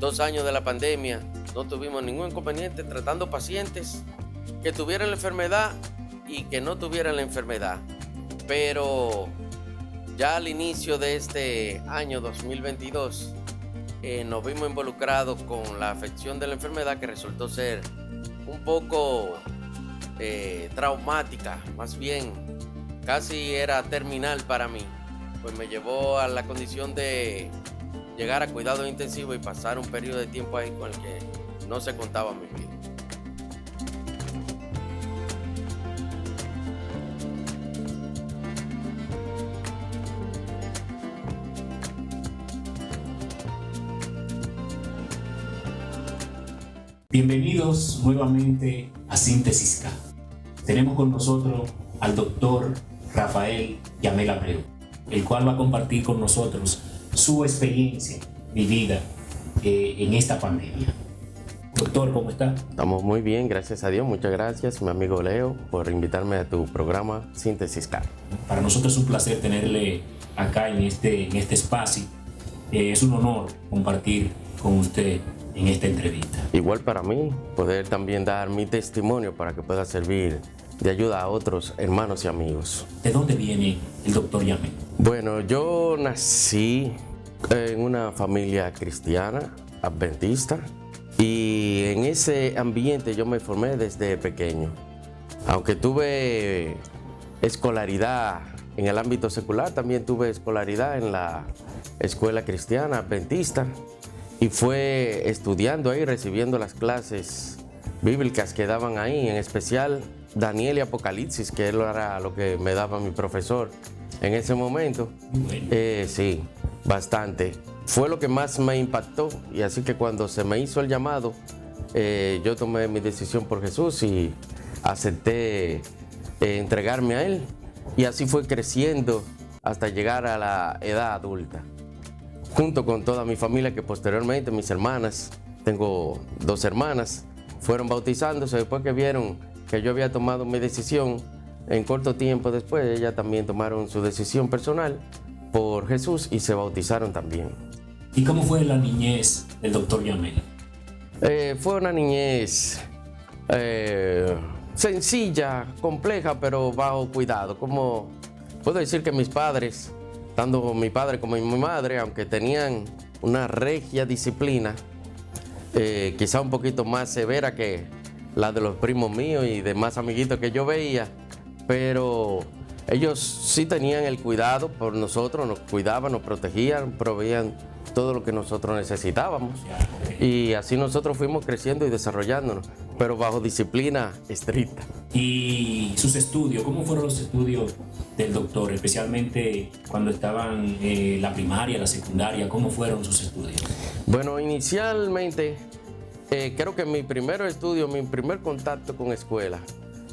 2 años de la pandemia, no tuvimos ningún inconveniente tratando pacientes que tuvieran la enfermedad y que no tuvieran la enfermedad. Pero ya al inicio de este año 2022 nos vimos involucrados con la afección de la enfermedad, que resultó ser un poco traumática, más bien casi era terminal para mí, pues me llevó a la condición de llegar a cuidados intensivos y pasar un periodo de tiempo ahí con el que no se contaba mi vida. Bienvenidos nuevamente a Síntesis K. Tenemos con nosotros al doctor Rafael Yamel Abreu, el cual va a compartir con nosotros su experiencia vivida en esta pandemia. Doctor, ¿cómo está? Estamos muy bien, gracias a Dios. Muchas gracias, mi amigo Leo, por invitarme a tu programa Síntesis K. Para nosotros es un placer tenerle acá en este espacio. Es un honor compartir con usted en esta entrevista. Igual para mí, poder también dar mi testimonio para que pueda servir de ayuda a otros hermanos y amigos. ¿De dónde viene el doctor Yamel? Bueno, yo nací en una familia cristiana, adventista, y en ese ambiente yo me formé desde pequeño. Aunque tuve escolaridad en el ámbito secular, también tuve escolaridad en la escuela cristiana adventista, y fue estudiando ahí, recibiendo las clases bíblicas que daban ahí, en especial Daniel y Apocalipsis, que era lo que me daba mi profesor en ese momento. Bueno. Sí, bastante. Fue lo que más me impactó, y así que cuando se me hizo el llamado, yo tomé mi decisión por Jesús y acepté entregarme a Él, y así fue creciendo hasta llegar a la edad adulta, junto con toda mi familia, que posteriormente mis hermanas, tengo 2 hermanas, fueron bautizándose después que vieron que yo había tomado mi decisión. En corto tiempo después, ellas también tomaron su decisión personal por Jesús y se bautizaron también. ¿Y cómo fue la niñez del doctor Yamel? Fue una niñez sencilla, compleja, pero bajo cuidado. Como puedo decir que mis padres, tanto mi padre como mi madre, aunque tenían una regia disciplina, quizá un poquito más severa que la de los primos míos y demás amiguitos que yo veía, pero ellos sí tenían el cuidado por nosotros, nos cuidaban, nos protegían, proveían todo lo que nosotros necesitábamos, y así nosotros fuimos creciendo y desarrollándonos, pero bajo disciplina estricta. ¿Y sus estudios? ¿Cómo fueron los estudios del doctor, especialmente cuando estaban la primaria, la secundaria? ¿Cómo fueron sus estudios? Bueno, inicialmente, creo que mi primer estudio, mi primer contacto con escuela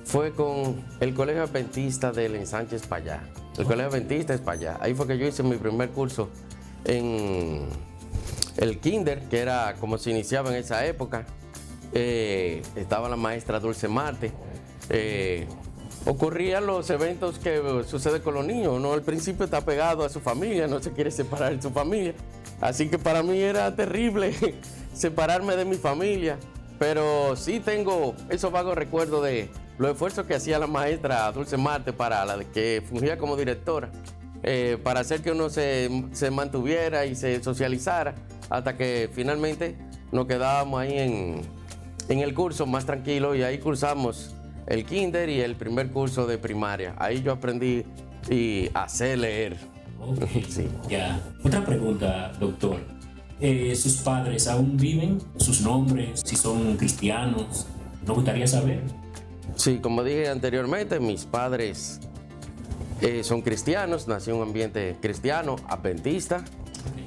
fue con el Colegio Adventista del Ensanche Espaillá. El Colegio Adventista Espaillá. Ahí fue que yo hice mi primer curso en el kinder, que era como se iniciaba en esa época. Estaba la maestra Dulce Marte. Ocurrían los eventos que sucede con los niños, ¿no? Al principio está pegado a su familia, no se quiere separar de su familia. Así que para mí era terrible separarme de mi familia. Pero sí tengo esos vagos recuerdos de los esfuerzos que hacía la maestra Dulce Marte, para la que fungía como directora, para hacer que uno se mantuviera y se socializara, hasta que finalmente nos quedábamos ahí en el curso más tranquilo, y ahí cursamos el kinder y el primer curso de primaria. Ahí yo aprendí a hacer leer. Okay, sí. Ya. Otra pregunta, doctor. ¿Sus padres aún viven? ¿Sus nombres? ¿Si son cristianos? Nos gustaría saber. Sí, como dije anteriormente, mis padres son cristianos. Nací en un ambiente cristiano, adventista.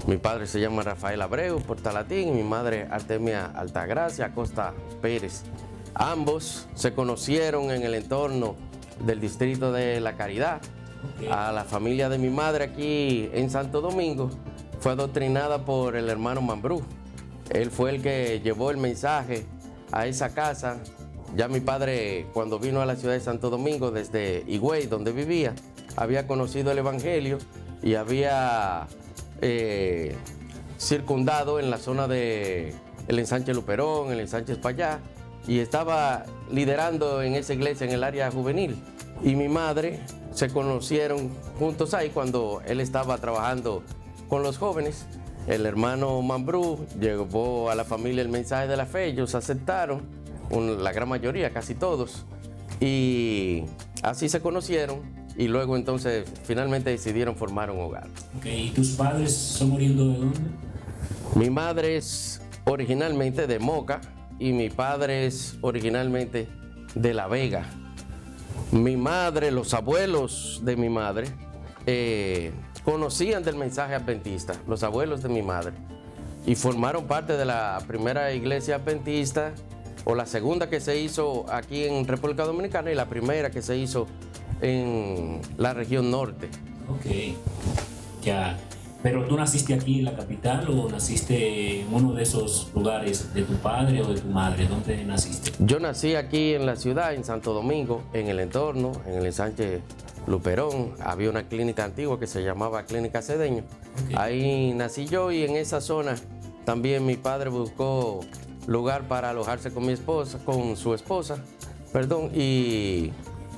Mi padre se llama Rafael Abreu, Portalatín, y mi madre Artemia Altagracia Acosta Pérez. Ambos se conocieron en el entorno del distrito de La Caridad. A la familia de mi madre aquí en Santo Domingo fue adoctrinada por el hermano Mambrú. Él fue el que llevó el mensaje a esa casa. Ya mi padre, cuando vino a la ciudad de Santo Domingo desde Higüey, donde vivía, había conocido el evangelio y había circundado en la zona de el ensanche Luperón, el ensanche Espaillá, y estaba liderando en esa iglesia en el área juvenil. Y mi madre se conocieron juntos ahí cuando él estaba trabajando con los jóvenes. El hermano Mambrú llevó a la familia el mensaje de la fe, ellos aceptaron, la gran mayoría, casi todos, y así se conocieron y luego entonces finalmente decidieron formar un hogar. Okay. ¿Y tus padres son oriundos de dónde? Mi madre es originalmente de Moca y mi padre es originalmente de La Vega. Mi madre, los abuelos de mi madre, conocían del mensaje adventista, los abuelos de mi madre, y formaron parte de la primera iglesia adventista, o la segunda que se hizo aquí en República Dominicana y la primera que se hizo en la región norte. Ok, ya. ¿Pero tú naciste aquí en la capital o naciste en uno de esos lugares de tu padre o de tu madre? ¿Dónde naciste? Yo nací aquí en la ciudad, en Santo Domingo, en el entorno, en el ensanche Luperón. Había una clínica antigua que se llamaba Clínica Cedeño. Okay. Ahí nací yo y en esa zona también mi padre buscó lugar para alojarse con su esposa, y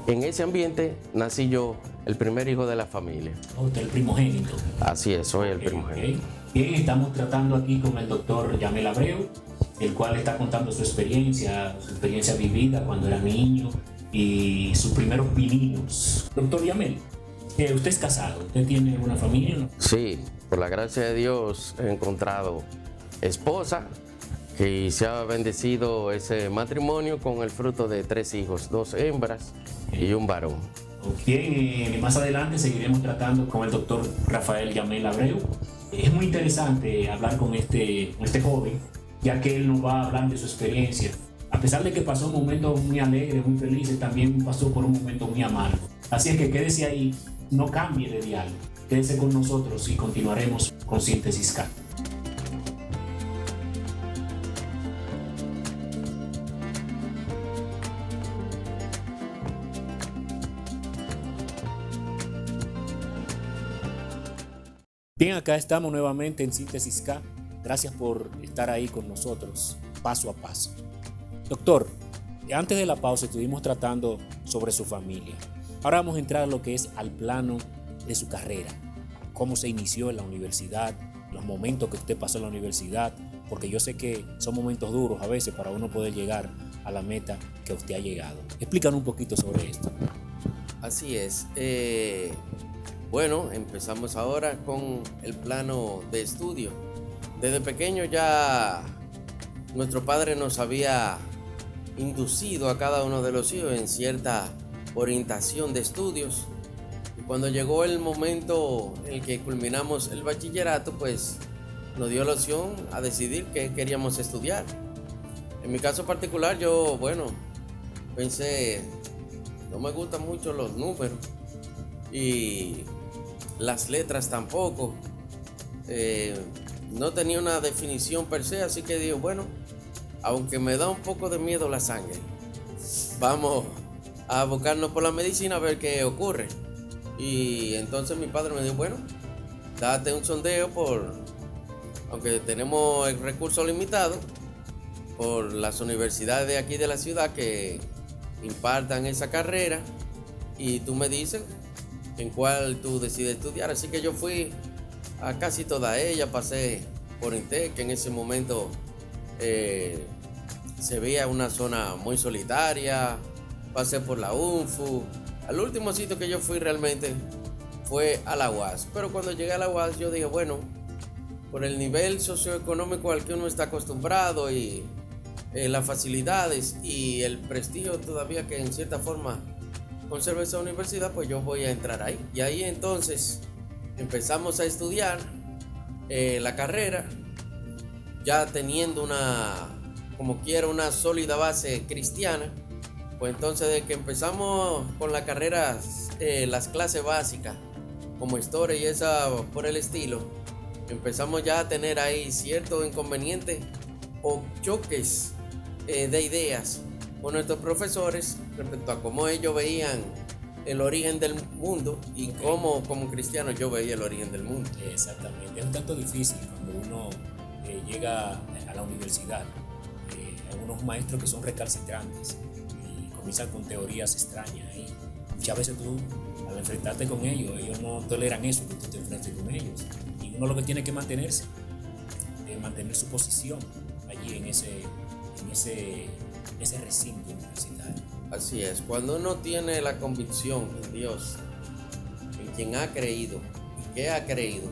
en ese ambiente nací yo, el primer hijo de la familia. ¿Usted es el primogénito? Así es, soy el primogénito. Bien, estamos tratando aquí con el doctor Yamel Abreu, el cual está contando su experiencia vivida cuando era niño y sus primeros pininos. Doctor Yamel, ¿usted es casado? ¿Usted tiene una familia, no? Sí, por la gracia de Dios he encontrado esposa y se ha bendecido ese matrimonio con el fruto de 3 hijos, 2 hembras y un varón. Bien, más adelante seguiremos tratando con el doctor Rafael Yamel Abreu. Es muy interesante hablar con este joven, ya que él nos va a hablar de su experiencia. A pesar de que pasó momentos muy alegres, muy felices, también pasó por un momento muy amargo. Así es que quédese ahí, no cambie de dial. Quédese con nosotros y continuaremos con Síntesis K. Bien, acá estamos nuevamente en Síntesis K. Gracias por estar ahí con nosotros, paso a paso. Doctor, antes de la pausa estuvimos tratando sobre su familia. Ahora vamos a entrar a lo que es al plano de su carrera. Cómo se inició en la universidad, los momentos que usted pasó en la universidad, porque yo sé que son momentos duros a veces para uno poder llegar a la meta que usted ha llegado. Explícanos un poquito sobre esto. Así es. Bueno, empezamos ahora con el plano de estudio. Desde pequeño ya nuestro padre nos había inducido a cada uno de los hijos en cierta orientación de estudios. Y cuando llegó el momento en el que culminamos el bachillerato, pues nos dio la opción a decidir qué queríamos estudiar. En mi caso particular, yo, pensé, no me gustan mucho los números y las letras tampoco. No tenía una definición per se, así que digo, aunque me da un poco de miedo la sangre, vamos a abocarnos por la medicina a ver qué ocurre. Y entonces mi padre me dijo, date un sondeo aunque tenemos el recurso limitado, por las universidades de aquí de la ciudad que impartan esa carrera, y tú me dices en cuál tú decides estudiar. Así que yo fui a casi toda ella, pasé por INTEC, que en ese momento se veía una zona muy solitaria, pasé por la UNFU. Al último sitio que yo fui realmente fue a la UAS, pero cuando llegué a la UAS yo dije, por el nivel socioeconómico al que uno está acostumbrado y las facilidades y el prestigio todavía que en cierta forma conserva esa universidad, pues yo voy a entrar ahí. Y ahí entonces empezamos a estudiar la carrera, ya teniendo una sólida base cristiana. Pues entonces de que empezamos con la carrera, las clases básicas como historia y esa por el estilo, empezamos ya a tener ahí ciertos inconvenientes o choques de ideas con nuestros profesores respecto a cómo ellos veían el origen del mundo y cómo como cristiano yo veía el origen del mundo. Exactamente, es un tanto difícil cuando uno llega a la universidad. Hay unos maestros que son recalcitrantes y comienzan con teorías extrañas. Y muchas veces tú, al enfrentarte con ellos no toleran eso, que tú te enfrentes con ellos. Y uno lo que tiene que mantenerse, mantener su posición allí en ese recinto universitario. Así es, cuando uno tiene la convicción en Dios, en quien ha creído y que ha creído,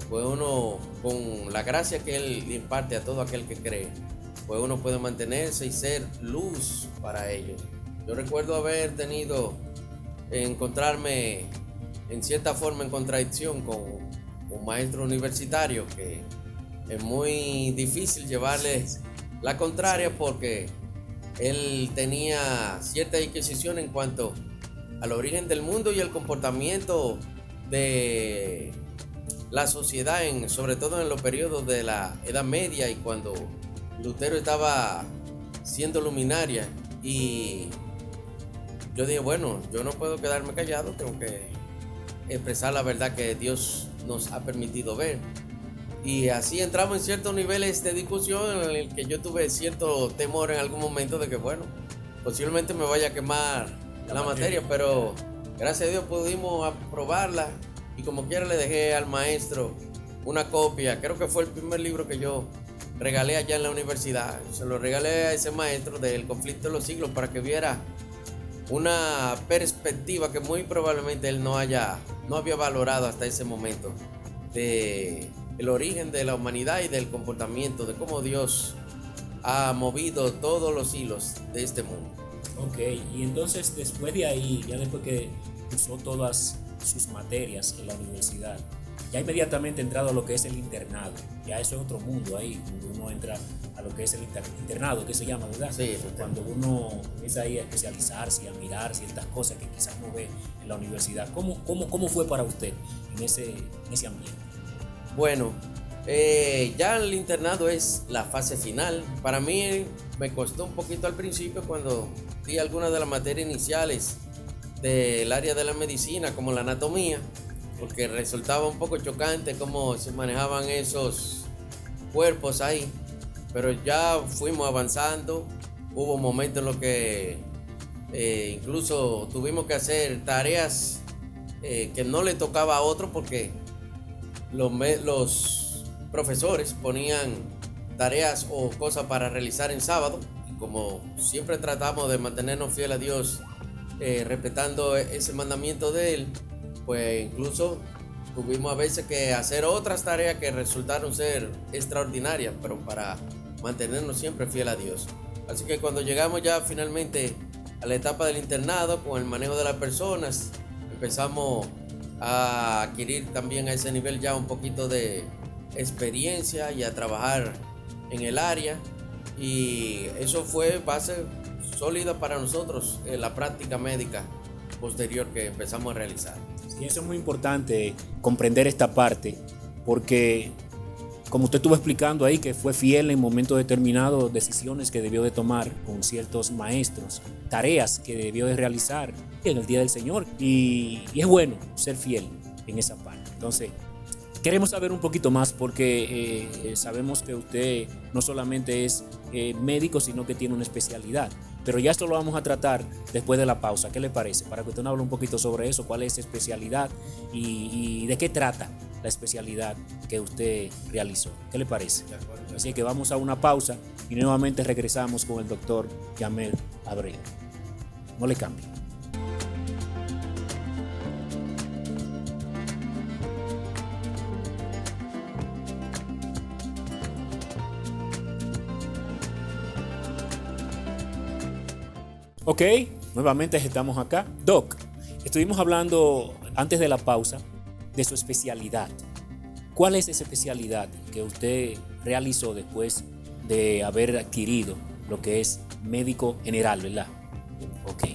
pues uno, con la gracia que Él imparte a todo aquel que cree, pues uno puede mantenerse y ser luz para ellos. Yo recuerdo encontrarme en cierta forma en contradicción con un maestro universitario que es muy difícil llevarle la contraria porque él tenía cierta inquisición en cuanto al origen del mundo y el comportamiento de la sociedad, sobre todo en los periodos de la Edad Media y cuando Lutero estaba siendo luminaria. Y yo dije, bueno, yo no puedo quedarme callado, tengo que expresar la verdad que Dios nos ha permitido ver. Y así entramos en ciertos niveles de discusión en el que yo tuve cierto temor en algún momento de que, bueno, posiblemente me vaya a quemar la materia, pero gracias a Dios pudimos aprobarla y como quiera le dejé al maestro una copia. Creo que fue el primer libro que yo regalé allá en la universidad. Se lo regalé a ese maestro del Conflicto de los Siglos para que viera una perspectiva que muy probablemente él no había valorado hasta ese momento de el origen de la humanidad y del comportamiento, de cómo Dios ha movido todos los hilos de este mundo. Ok, y entonces después de ahí, ya después que usó todas sus materias en la universidad, ya inmediatamente entrado a lo que es el internado. Ya eso es otro mundo ahí, cuando uno entra a lo que es el internado, que se llama, ¿verdad? Sí. Cuando uno empieza ahí a especializarse y a mirar ciertas cosas que quizás no ve en la universidad. ¿Cómo fue para usted en ese ambiente? Bueno, ya el internado es la fase final. Para mí me costó un poquito al principio cuando di algunas de las materias iniciales del área de la medicina, como la anatomía, porque resultaba un poco chocante cómo se manejaban esos cuerpos ahí. Pero ya fuimos avanzando. Hubo momentos en los que incluso tuvimos que hacer tareas que no le tocaba a otro porque los profesores ponían tareas o cosas para realizar en sábado. Y como siempre tratamos de mantenernos fieles a Dios, respetando ese mandamiento de Él, pues incluso tuvimos a veces que hacer otras tareas que resultaron ser extraordinarias, pero para mantenernos siempre fieles a Dios. Así que cuando llegamos ya finalmente a la etapa del internado, con el manejo de las personas, empezamos a adquirir también a ese nivel ya un poquito de experiencia y a trabajar en el área, y eso fue base sólida para nosotros en la práctica médica posterior que empezamos a realizar. Y eso es muy importante, comprender esta parte, porque como usted estuvo explicando ahí, que fue fiel en momentos determinados, decisiones que debió de tomar con ciertos maestros, tareas que debió de realizar en el día del Señor, y es bueno ser fiel en esa parte. Entonces, queremos saber un poquito más porque sabemos que usted no solamente es médico, sino que tiene una especialidad. Pero ya esto lo vamos a tratar después de la pausa. ¿Qué le parece? Para que usted nos hable un poquito sobre eso, cuál es su especialidad y de qué trata la especialidad que usted realizó. ¿Qué le parece? Así que vamos a una pausa y nuevamente regresamos con el doctor Yamel Abreu. No le cambie. Ok, nuevamente estamos acá. Doc, estuvimos hablando antes de la pausa de su especialidad. ¿Cuál es esa especialidad que usted realizó después de haber adquirido lo que es médico general, verdad? Ok.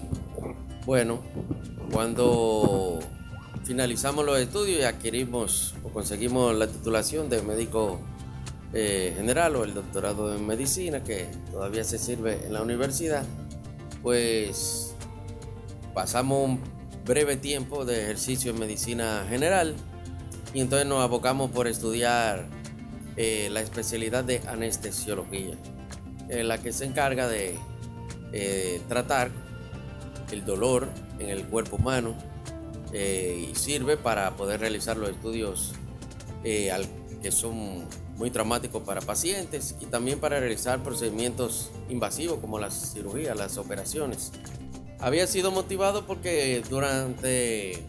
Bueno, cuando finalizamos los estudios y adquirimos o conseguimos la titulación de médico general o el doctorado en medicina, que todavía se sirve en la universidad, pues pasamos un breve tiempo de ejercicio en medicina general y entonces nos abocamos por estudiar la especialidad de anestesiología, la que se encarga de tratar el dolor en el cuerpo humano y sirve para poder realizar los estudios que son muy traumáticos para pacientes y también para realizar procedimientos invasivos como las cirugías, las operaciones. Había sido motivado porque durante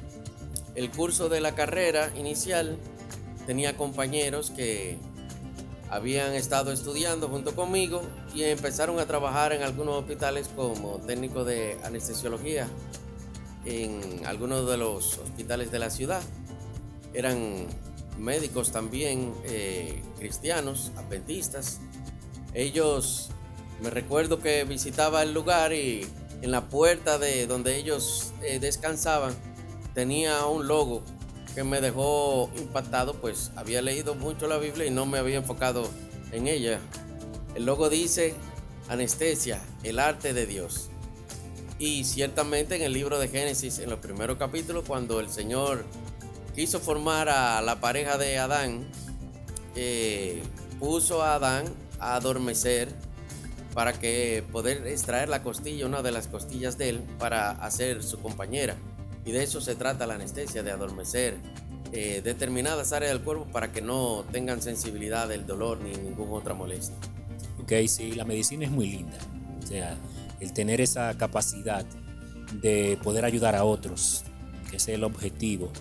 el curso de la carrera inicial tenía compañeros que habían estado estudiando junto conmigo y empezaron a trabajar en algunos hospitales como técnico de anestesiología en algunos de los hospitales de la ciudad. Eran médicos también cristianos, adventistas. Ellos, me recuerdo que visitaba el lugar y en la puerta de donde ellos descansaban tenía un logo que me dejó impactado, pues había leído mucho la Biblia y no me había enfocado en ella. El logo dice: anestesia, el arte de Dios. Y ciertamente en el libro de Génesis, en los primeros capítulos, cuando el Señor quiso formar a la pareja de Adán, puso a Adán a adormecer para que poder extraer la costilla, una de las costillas de él, para hacer su compañera. Y de eso se trata la anestesia, de adormecer determinadas áreas del cuerpo para que no tengan sensibilidad del dolor ni ninguna otra molestia. Ok, sí, la medicina es muy linda. O sea, el tener esa capacidad de poder ayudar a otros, que ese es el objetivo,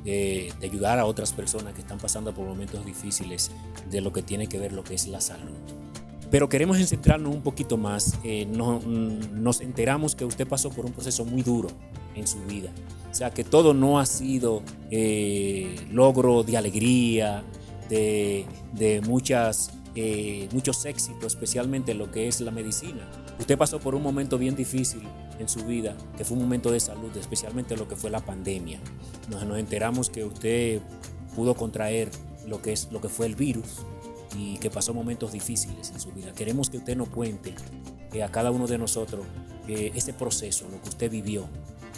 de ayudar a otras personas que están pasando por momentos difíciles de lo que tiene que ver lo que es la salud. Pero queremos centrarnos un poquito más. Nos enteramos que usted pasó por un proceso muy duro en su vida. O sea, que todo no ha sido logro de alegría, de muchos éxitos, especialmente en lo que es la medicina. Usted pasó por un momento bien difícil en su vida, que fue un momento de salud, especialmente lo que fue la pandemia. Nos enteramos que usted pudo contraer lo que fue el virus y que pasó momentos difíciles en su vida. Queremos que usted nos cuente a cada uno de nosotros ese proceso, lo que usted vivió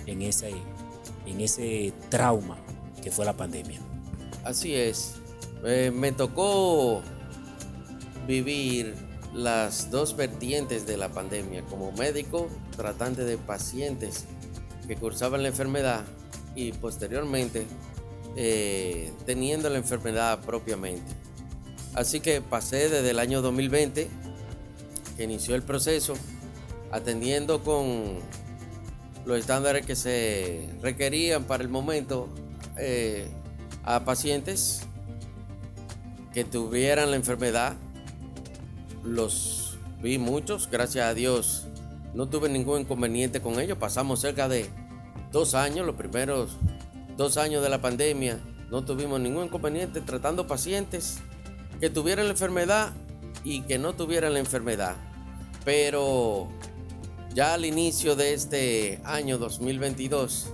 en ese trauma que fue la pandemia. Así es. Me tocó vivir las dos vertientes de la pandemia, como médico tratante de pacientes que cursaban la enfermedad y posteriormente teniendo la enfermedad propiamente. Así que pasé desde el año 2020, que inició el proceso, atendiendo con los estándares que se requerían para el momento a pacientes que tuvieran la enfermedad. Los vi muchos, gracias a Dios no tuve ningún inconveniente con ellos. Pasamos cerca de 2 años, los primeros 2 años de la pandemia, no tuvimos ningún inconveniente tratando pacientes que tuvieran la enfermedad y que no tuvieran la enfermedad. Pero ya al inicio de este año 2022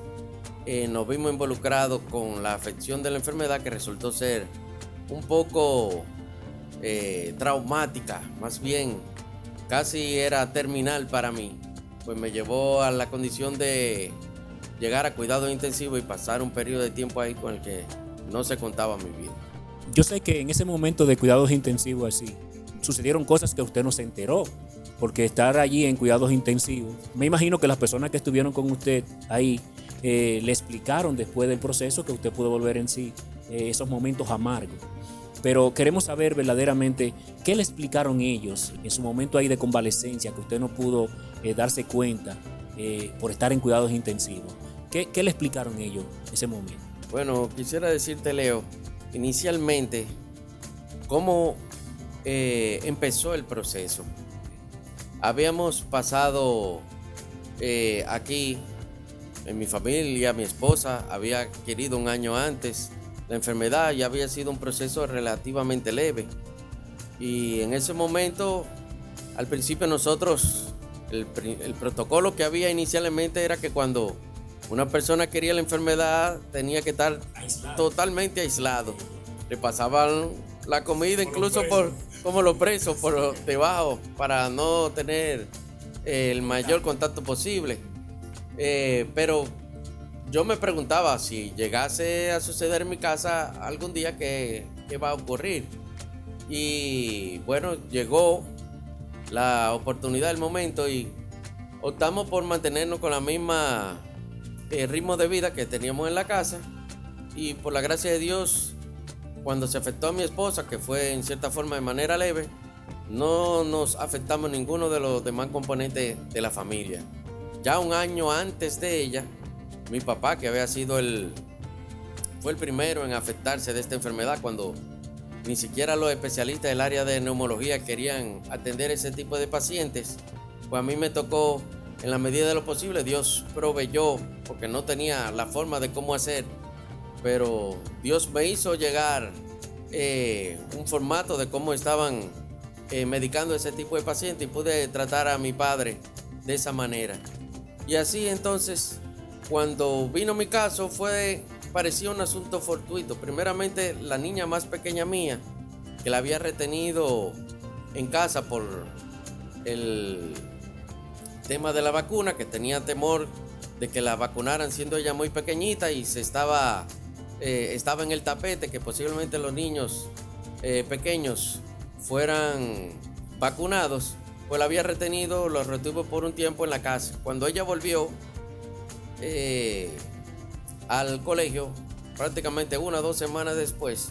nos vimos involucrados con la afección de la enfermedad, que resultó ser un poco traumática, más bien casi era terminal para mí, pues me llevó a la condición de llegar a cuidados intensivos y pasar un periodo de tiempo ahí con el que no se contaba mi vida. Yo sé que en ese momento de cuidados intensivos así, sucedieron cosas que usted no se enteró, porque estar allí en cuidados intensivos, me imagino que las personas que estuvieron con usted ahí le explicaron después del proceso que usted pudo volver en sí esos momentos amargos. Pero queremos saber verdaderamente qué le explicaron ellos en su momento ahí de convalecencia, que usted no pudo darse cuenta por estar en cuidados intensivos. ¿Qué le explicaron ellos en ese momento? Bueno, quisiera decirte, Leo, inicialmente, cómo empezó el proceso. Habíamos pasado aquí, en mi familia, mi esposa había adquirido 1 año antes la enfermedad y había sido un proceso relativamente leve. Y en ese momento, al principio nosotros, el protocolo que había inicialmente era que cuando una persona quería la enfermedad tenía que estar totalmente aislado. Le pasaban la comida incluso como los presos, por debajo, para no tener el mayor contacto posible. Pero yo me preguntaba si llegase a suceder en mi casa algún día qué va a ocurrir. Y bueno, llegó la oportunidad, el momento, y optamos por mantenernos con la misma ritmo de vida que teníamos en la casa. Y por la gracia de Dios, cuando se afectó a mi esposa, que fue en cierta forma de manera leve, no nos afectamos ninguno de los demás componentes de la familia. Ya un año antes de ella, mi papá, que había sido fue el primero en afectarse de esta enfermedad, cuando ni siquiera los especialistas del área de neumología querían atender ese tipo de pacientes, pues a mí me tocó, en la medida de lo posible. Dios proveyó, porque no tenía la forma de cómo hacer, pero Dios me hizo llegar un formato de cómo estaban medicando ese tipo de pacientes, y pude tratar a mi padre de esa manera. Y así entonces, cuando vino mi caso, parecía un asunto fortuito. Primeramente, la niña más pequeña mía, que la había retenido en casa por el tema de la vacuna, que tenía temor de que la vacunaran siendo ella muy pequeñita, y estaba en el tapete que posiblemente los niños pequeños fueran vacunados, pues la había retenido, lo retuvo por un tiempo en la casa. Cuando ella volvió al colegio, prácticamente 1 o 2 semanas después,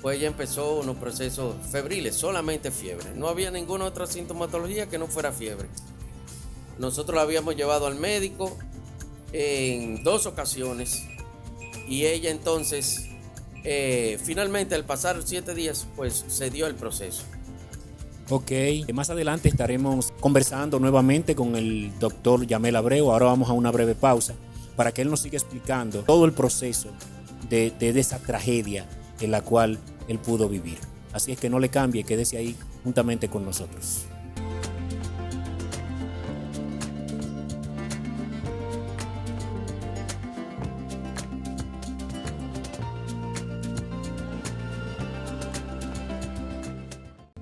pues ella empezó unos procesos febriles, solamente fiebre. No había ninguna otra sintomatología que no fuera fiebre. Nosotros la habíamos llevado al médico en 2 ocasiones, y ella entonces finalmente, al pasar 7 días, pues se dio el proceso. Ok, más adelante estaremos conversando nuevamente con el doctor Yamel Abreu. Ahora vamos a una breve pausa para que él nos siga explicando todo el proceso de esa tragedia en la cual él pudo vivir. Así es que no le cambie, quédese ahí juntamente con nosotros.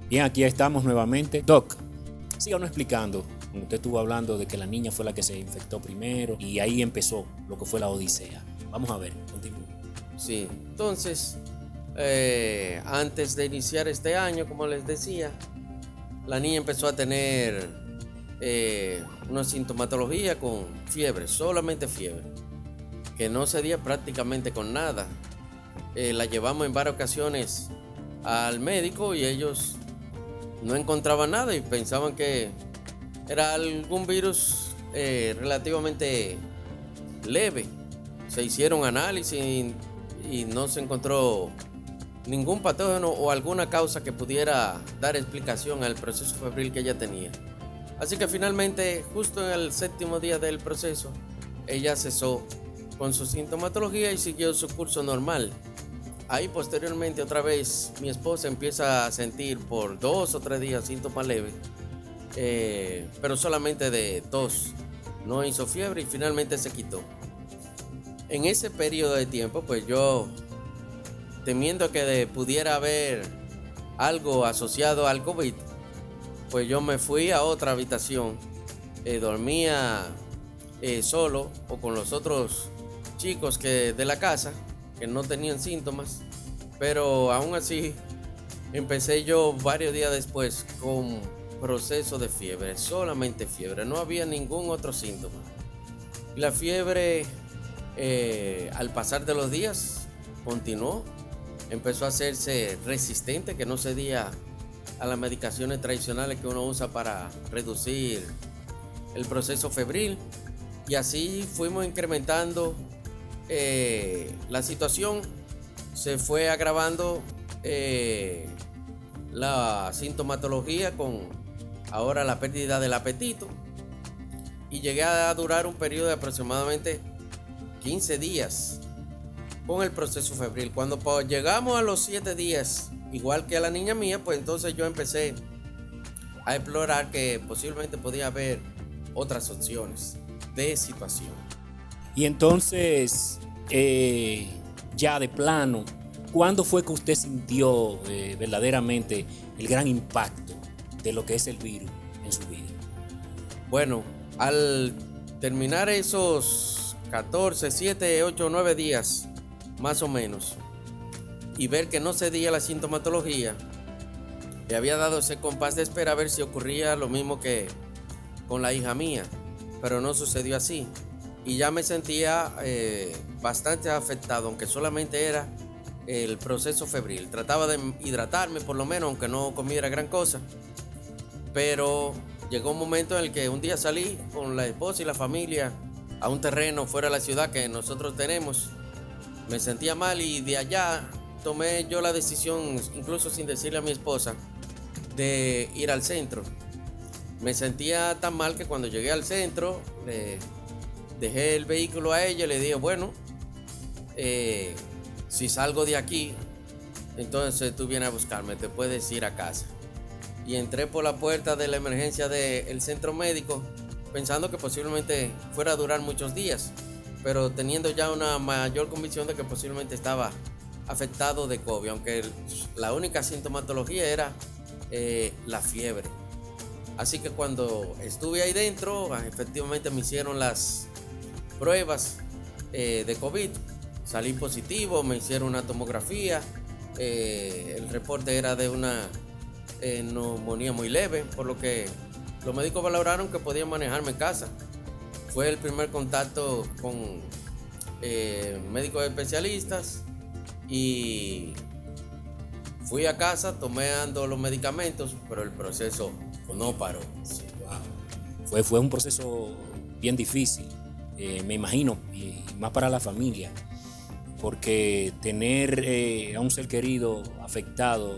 Bien, aquí estamos nuevamente. Doc, síganos explicando. Usted estuvo hablando de que la niña fue la que se infectó primero, y ahí empezó lo que fue la odisea. Vamos a ver, continúe. Sí, entonces, antes de iniciar este año, como les decía, la niña empezó a tener una sintomatología con fiebre, solamente fiebre, que no cedía prácticamente con nada. La llevamos en varias ocasiones al médico y ellos no encontraban nada y pensaban que era algún virus relativamente leve. Se hicieron análisis y no se encontró ningún patógeno o alguna causa que pudiera dar explicación al proceso febril que ella tenía. Así que finalmente, justo en el 7º día del proceso, ella cesó con su sintomatología y siguió su curso normal. Ahí posteriormente otra vez mi esposa empieza a sentir por 2 o 3 días síntomas leves, pero solamente de tos. No hizo fiebre y finalmente se quitó. En ese periodo de tiempo, pues yo, temiendo que pudiera haber algo asociado al COVID, pues yo me fui a otra habitación. Dormía solo o con los otros chicos de la casa, que no tenían síntomas, pero aún así empecé yo varios días después con proceso de fiebre, solamente fiebre, no había ningún otro síntoma. Y la fiebre al pasar de los días continuó, empezó a hacerse resistente, que no cedía a las medicaciones tradicionales que uno usa para reducir el proceso febril, y así fuimos incrementando. La situación se fue agravando, la sintomatología, con ahora la pérdida del apetito, y llegué a durar un periodo de aproximadamente 15 días con el proceso febril. Cuando llegamos a los 7 días, igual que a la niña mía, pues entonces yo empecé a explorar que posiblemente podía haber otras opciones de situación. Y entonces, ya de plano, ¿cuándo fue que usted sintió verdaderamente el gran impacto de lo que es el virus en su vida? Bueno, al terminar esos 14, 7, 8, 9 días, más o menos, y ver que no cedía la sintomatología, le había dado ese compás de espera a ver si ocurría lo mismo que con la hija mía, pero no sucedió así. Y ya me sentía bastante afectado, aunque solamente era el proceso febril. Trataba de hidratarme por lo menos, aunque no comiera gran cosa. Pero llegó un momento en el que un día salí con la esposa y la familia a un terreno fuera de la ciudad que nosotros tenemos. Me sentía mal y de allá tomé yo la decisión, incluso sin decirle a mi esposa, de ir al centro. Me sentía tan mal que cuando llegué al centro dejé el vehículo a ella y le dije, bueno, si salgo de aquí, entonces tú vienes a buscarme, te puedes ir a casa. Y entré por la puerta de la emergencia del centro médico pensando que posiblemente fuera a durar muchos días, pero teniendo ya una mayor convicción de que posiblemente estaba afectado de COVID, aunque la única sintomatología era la fiebre. Así que cuando estuve ahí dentro, efectivamente me hicieron las pruebas de COVID, salí positivo, me hicieron una tomografía, el reporte era de una neumonía muy leve, por lo que los médicos valoraron que podía manejarme en casa. Fue el primer contacto con médicos especialistas y fui a casa tomando los medicamentos, pero el proceso no paró. Sí, wow. Fue un proceso bien difícil, me imagino, y más para la familia, porque tener a un ser querido afectado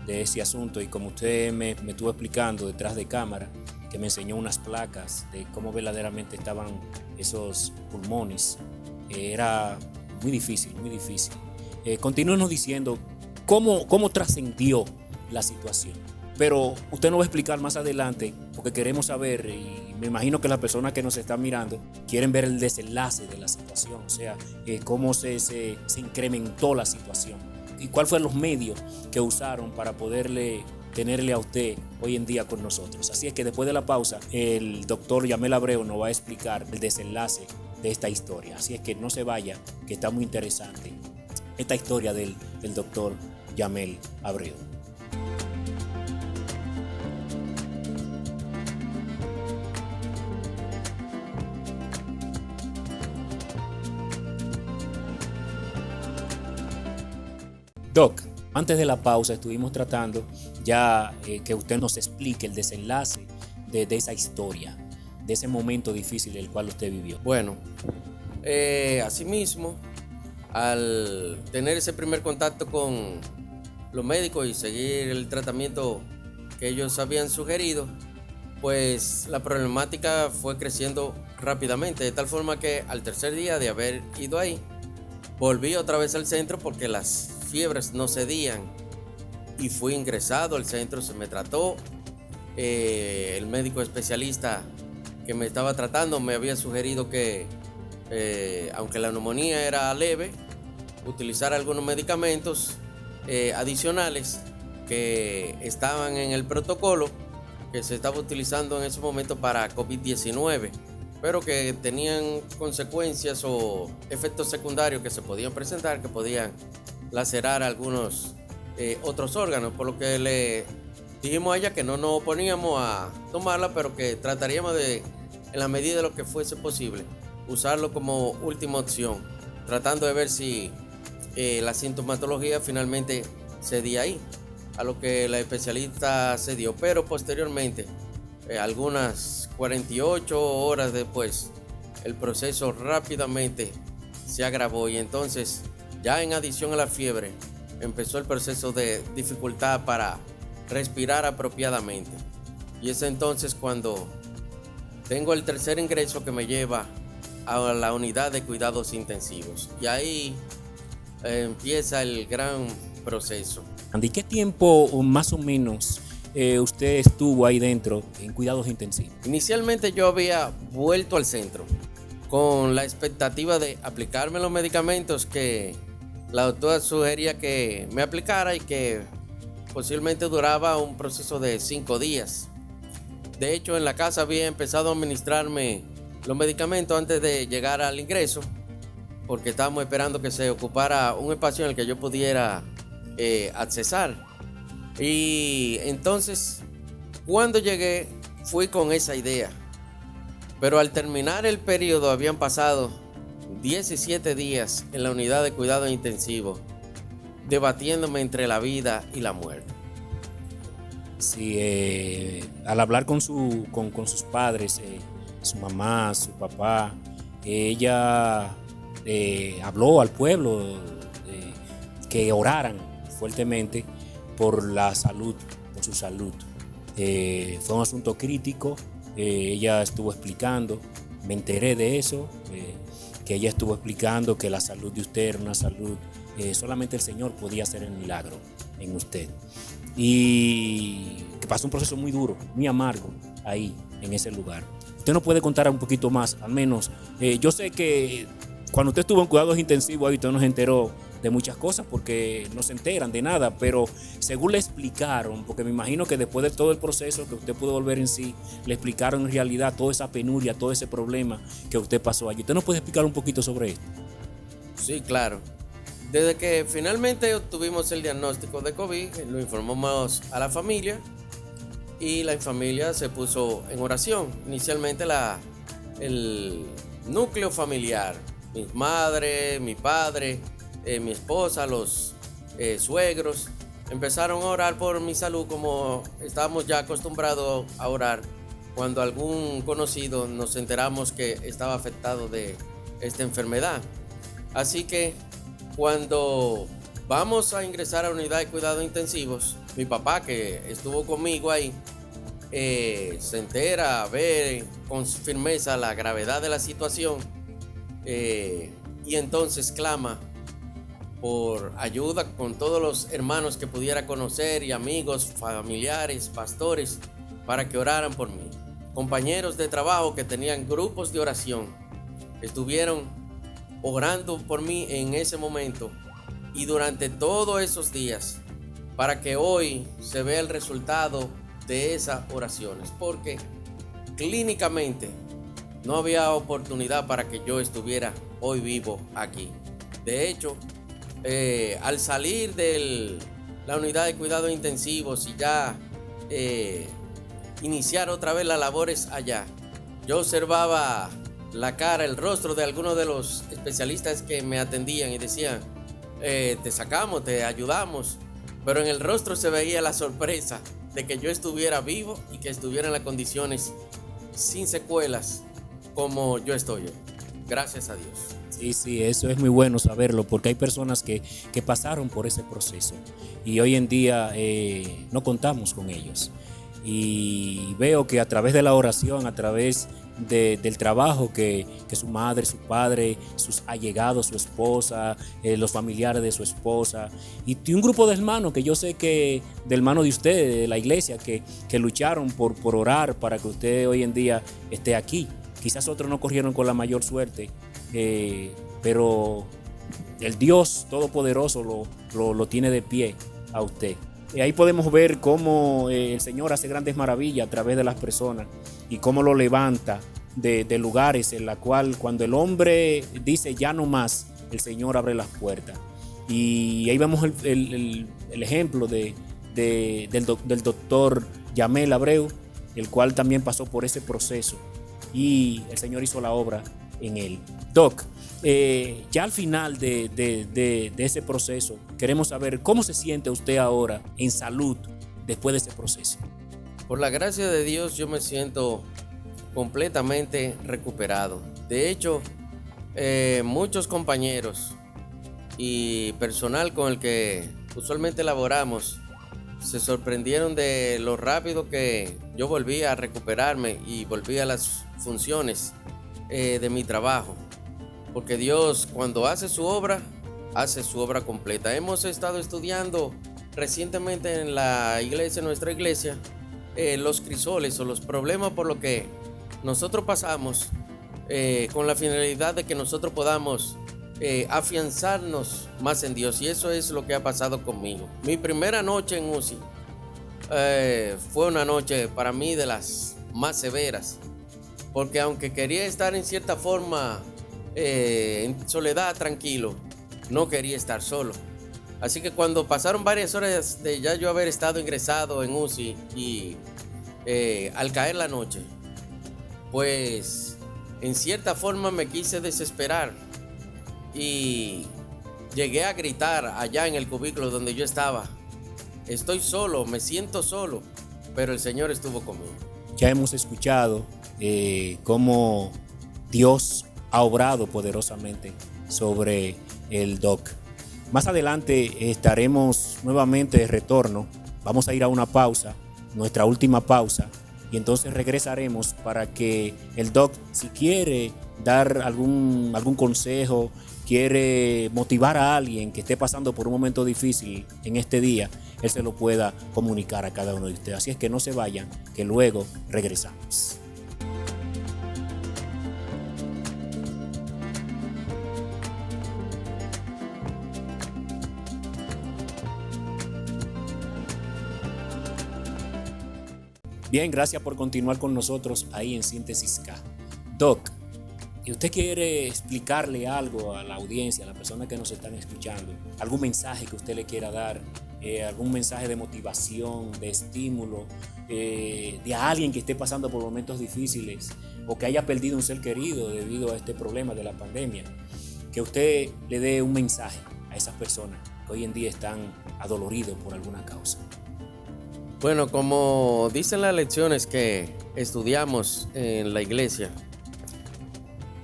de ese asunto, y como usted me estuvo explicando detrás de cámara, que me enseñó unas placas de cómo verdaderamente estaban esos pulmones, era muy difícil, muy difícil. Continúenos diciendo cómo trascendió la situación. Pero usted nos va a explicar más adelante, porque queremos saber, y me imagino que las personas que nos están mirando quieren ver el desenlace de la situación, o sea, cómo se incrementó la situación y cuáles fueron los medios que usaron para poderle tenerle a usted hoy en día con nosotros. Así es que después de la pausa, el doctor Yamel Abreu nos va a explicar el desenlace de esta historia. Así es que no se vaya, que está muy interesante esta historia del doctor Yamel Abreu. Doc, antes de la pausa estuvimos tratando ya que usted nos explique el desenlace de esa historia, de ese momento difícil el cual usted vivió. Bueno, asimismo, al tener ese primer contacto con los médicos y seguir el tratamiento que ellos habían sugerido, pues la problemática fue creciendo rápidamente, de tal forma que al tercer día de haber ido ahí, volví otra vez al centro porque las fiebres no cedían y fui ingresado al centro. Se me trató, el médico especialista que me estaba tratando me había sugerido que aunque la neumonía era leve, utilizar algunos medicamentos adicionales que estaban en el protocolo que se estaba utilizando en ese momento para COVID-19, pero que tenían consecuencias o efectos secundarios que se podían presentar, que podían lacerar algunos otros órganos, por lo que le dijimos a ella que no nos oponíamos a tomarla, pero que trataríamos de, en la medida de lo que fuese posible, usarlo como última opción, tratando de ver si la sintomatología finalmente cedía ahí, a lo que la especialista cedió, pero posteriormente, algunas 48 horas después, el proceso rápidamente se agravó y entonces, ya en adición a la fiebre, empezó el proceso de dificultad para respirar apropiadamente. Y es entonces cuando tengo el tercer ingreso que me lleva a la unidad de cuidados intensivos. Y ahí empieza el gran proceso. Andy, ¿qué tiempo más o menos usted estuvo ahí dentro en cuidados intensivos? Inicialmente yo había vuelto al centro con la expectativa de aplicarme los medicamentos que la doctora sugería que me aplicara y que posiblemente duraba un proceso de 5 días. De hecho, en la casa había empezado a administrarme los medicamentos antes de llegar al ingreso, porque estábamos esperando que se ocupara un espacio en el que yo pudiera accesar. Y entonces, cuando llegué, fui con esa idea. Pero al terminar el periodo habían pasado 17 días en la unidad de cuidado intensivo, debatiéndome entre la vida y la muerte. Sí, al hablar con sus padres, su mamá, su papá, ella habló al pueblo que oraran fuertemente por la salud, por su salud. Fue un asunto crítico, ella estuvo explicando, me enteré de eso, que ella estuvo explicando que la salud de usted era una salud, solamente el Señor podía hacer el milagro en usted. Y que pasó un proceso muy duro, muy amargo ahí, en ese lugar. Usted nos puede contar un poquito más, al menos. Yo sé que cuando usted estuvo en cuidados intensivos ahí, usted nos enteró de muchas cosas porque no se enteran de nada, pero según le explicaron, porque me imagino que después de todo el proceso que usted pudo volver en sí, le explicaron en realidad toda esa penuria, todo ese problema que usted pasó allí. ¿Usted nos puede explicar un poquito sobre esto? Sí, claro. Desde que finalmente obtuvimos el diagnóstico de COVID, lo informamos a la familia y la familia se puso en oración. Inicialmente el núcleo familiar, mi madre, mi padre, mi esposa, los suegros, empezaron a orar por mi salud como estábamos ya acostumbrados a orar cuando algún conocido nos enteramos que estaba afectado de esta enfermedad. Así que cuando vamos a ingresar a unidad de cuidados intensivos, mi papá, que estuvo conmigo ahí, se entera, ve con firmeza la gravedad de la situación y entonces clama por ayuda con todos los hermanos que pudiera conocer y amigos, familiares, pastores, para que oraran por mí. Compañeros de trabajo que tenían grupos de oración estuvieron orando por mí en ese momento y durante todos esos días para que hoy se vea el resultado de esas oraciones, porque clínicamente no había oportunidad para que yo estuviera hoy vivo aquí. De hecho, al salir de la unidad de cuidados intensivos y ya iniciar otra vez las labores allá, yo observaba la cara, el rostro de algunos de los especialistas que me atendían y decían, te sacamos, te ayudamos, pero en el rostro se veía la sorpresa de que yo estuviera vivo y que estuviera en las condiciones sin secuelas como yo estoy hoy. Gracias a Dios. Sí, eso es muy bueno saberlo, porque hay personas que pasaron por ese proceso y hoy en día no contamos con ellos. Y veo que a través de la oración, a través del trabajo que su madre, su padre, sus allegados, su esposa, los familiares de su esposa y un grupo de hermanos que yo sé que de hermanos de ustedes, de la iglesia, que lucharon por orar para que usted hoy en día esté aquí. Quizás otros no corrieron con la mayor suerte, pero el Dios Todopoderoso lo tiene de pie a usted. Y ahí podemos ver cómo el Señor hace grandes maravillas a través de las personas y cómo lo levanta de lugares en la cual cuando el hombre dice ya no más, el Señor abre las puertas. Y ahí vemos el ejemplo del doctor Yamel Abreu, el cual también pasó por ese proceso y el Señor hizo la obra en él. Doc, ya al final de ese proceso, queremos saber cómo se siente usted ahora en salud después de ese proceso. Por la gracia de Dios, yo me siento completamente recuperado. De hecho, muchos compañeros y personal con el que usualmente laboramos se sorprendieron de lo rápido que yo volví a recuperarme y volví a las funciones de mi trabajo. Porque Dios, cuando hace su obra completa. Hemos estado estudiando recientemente en la iglesia, nuestra iglesia, los crisoles o los problemas por lo que nosotros pasamos, con la finalidad de que nosotros podamos afianzarnos más en Dios. Y eso es lo que ha pasado conmigo. Mi primera noche en UCI fue una noche para mí de las más severas, porque aunque quería estar en cierta forma en soledad, tranquilo, no quería estar solo. Así que cuando pasaron varias horas de ya yo haber estado ingresado en UCI y al caer la noche, pues en cierta forma me quise desesperar y llegué a gritar allá en el cubículo donde yo estaba: estoy solo, me siento solo, pero el Señor estuvo conmigo. Ya hemos escuchado cómo Dios ha obrado poderosamente sobre el Doc. Más adelante estaremos nuevamente de retorno. Vamos a ir a una pausa, nuestra última pausa, y entonces regresaremos para que el Doc, si quiere dar algún consejo, quiere motivar a alguien que esté pasando por un momento difícil en este día, él se lo pueda comunicar a cada uno de ustedes. Así es que no se vayan, que luego regresamos. Bien, gracias por continuar con nosotros ahí en Síntesis K. Doc, ¿y usted quiere explicarle algo a la audiencia, a las personas que nos están escuchando? ¿Algún mensaje que usted le quiera dar? ¿Algún mensaje de motivación, de estímulo, de alguien que esté pasando por momentos difíciles o que haya perdido un ser querido debido a este problema de la pandemia? Que usted le dé un mensaje a esas personas que hoy en día están adoloridos por alguna causa. Bueno, como dicen las lecciones que estudiamos en la iglesia,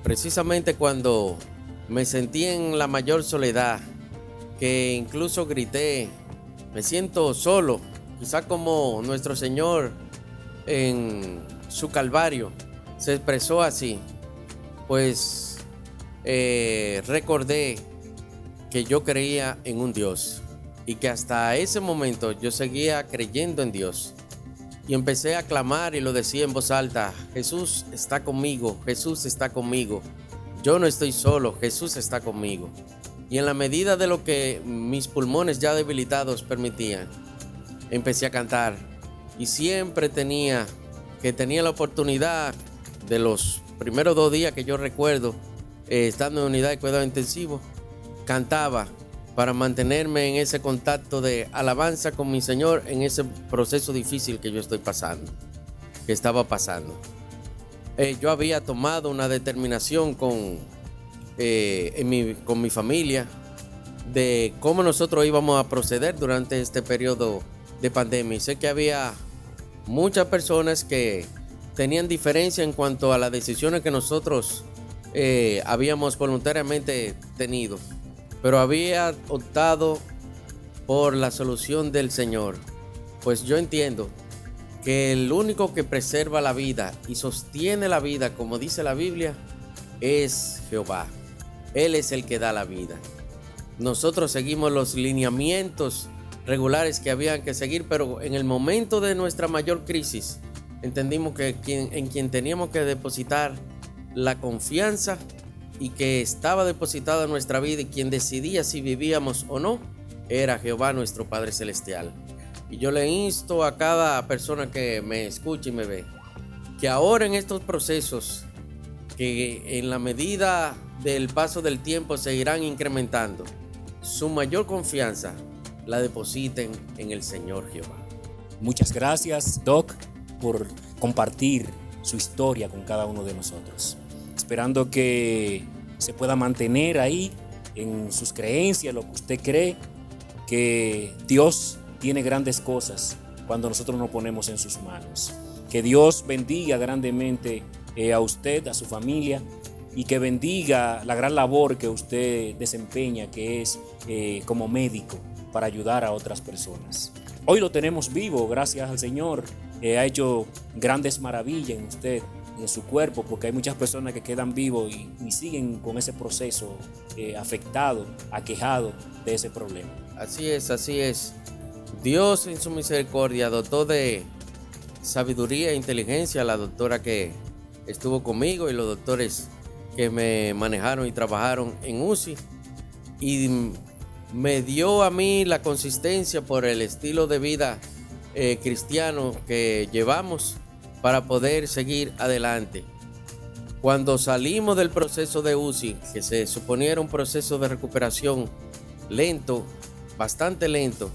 precisamente cuando me sentí en la mayor soledad, que incluso grité, me siento solo, quizá como nuestro Señor en su Calvario se expresó así, pues recordé que yo creía en un Dios y que hasta ese momento yo seguía creyendo en Dios. Y empecé a clamar y lo decía en voz alta: Jesús está conmigo, Jesús está conmigo. Yo no estoy solo, Jesús está conmigo. Y en la medida de lo que mis pulmones ya debilitados permitían, empecé a cantar. Y siempre tenía la oportunidad de los primeros 2 días que yo recuerdo, estando en unidad de cuidado intensivo, cantaba para mantenerme en ese contacto de alabanza con mi Señor en ese proceso difícil que yo estaba pasando. Yo había tomado una determinación con mi familia de cómo nosotros íbamos a proceder durante este periodo de pandemia. Y sé que había muchas personas que tenían diferencia en cuanto a las decisiones que nosotros habíamos voluntariamente tenido, pero había optado por la solución del Señor, pues yo entiendo que el único que preserva la vida y sostiene la vida, como dice la Biblia, es Jehová. Él es el que da la vida. Nosotros seguimos los lineamientos regulares que habían que seguir, pero en el momento de nuestra mayor crisis entendimos que en quien teníamos que depositar la confianza y que estaba depositada en nuestra vida y quien decidía si vivíamos o no, era Jehová, nuestro Padre Celestial. Y yo le insto a cada persona que me escuche y me ve, que ahora en estos procesos, que en la medida del paso del tiempo se irán incrementando, su mayor confianza la depositen en el Señor Jehová. Muchas gracias, Doc, por compartir su historia con cada uno de nosotros. Esperando que se pueda mantener ahí en sus creencias, lo que usted cree, que Dios tiene grandes cosas cuando nosotros nos ponemos en sus manos. Que Dios bendiga grandemente a usted, a su familia, y que bendiga la gran labor que usted desempeña, que es como médico para ayudar a otras personas. Hoy lo tenemos vivo, gracias al Señor. Ha hecho grandes maravillas en usted y en su cuerpo, porque hay muchas personas que quedan vivos y siguen con ese proceso afectado, aquejado de ese problema. Así es, así es. Dios en su misericordia dotó de sabiduría e inteligencia a la doctora que estuvo conmigo y los doctores que me manejaron y trabajaron en UCI, y me dio a mí la consistencia por el estilo de vida cristiano que llevamos para poder seguir adelante. Cuando salimos del proceso de UCI, que se suponía era un proceso de recuperación lento, bastante lento,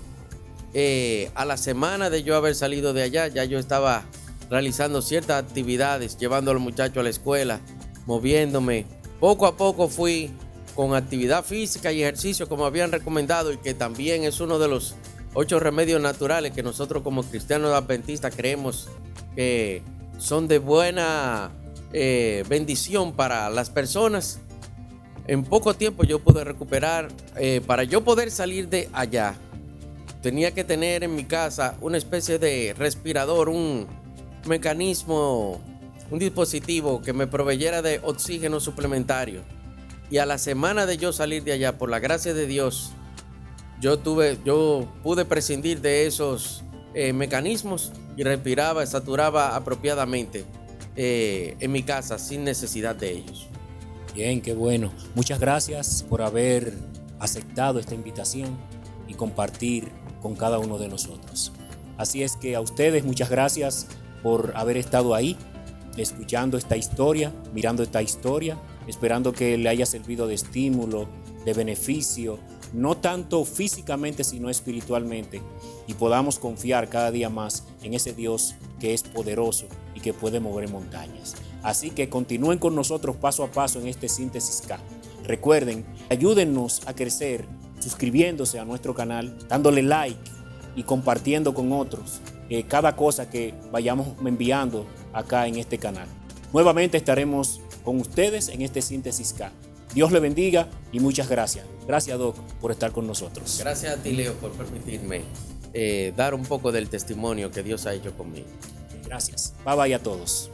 a la semana de yo haber salido de allá, ya yo estaba realizando ciertas actividades, llevando a los muchachos a la escuela, moviéndome. Poco a poco fui con actividad física y ejercicio como habían recomendado, y que también es uno de los 8 remedios naturales que nosotros como cristianos adventistas creemos que son de buena bendición para las personas. En poco tiempo yo pude recuperar. Para yo poder salir de allá, tenía que tener en mi casa una especie de respirador, un mecanismo, un dispositivo que me proveyera de oxígeno suplementario. Y a la semana de yo salir de allá, por la gracia de Dios, yo pude prescindir de esos mecanismos y respiraba, saturaba apropiadamente en mi casa sin necesidad de ellos. Bien, qué bueno. Muchas gracias por haber aceptado esta invitación y compartir con cada uno de nosotros. Así es que a ustedes muchas gracias por haber estado ahí, escuchando esta historia, mirando esta historia, esperando que le haya servido de estímulo, de beneficio, no tanto físicamente sino espiritualmente, y podamos confiar cada día más en ese Dios que es poderoso y que puede mover montañas. Así que continúen con nosotros paso a paso en este Síntesis K. Recuerden, ayúdennos a crecer suscribiéndose a nuestro canal, dándole like y compartiendo con otros cada cosa que vayamos enviando acá en este canal. Nuevamente estaremos con ustedes en este Síntesis K. Dios le bendiga y muchas gracias. Gracias, Doc, por estar con nosotros. Gracias a ti, Leo, por permitirme dar un poco del testimonio que Dios ha hecho conmigo. Gracias. Bye bye a todos.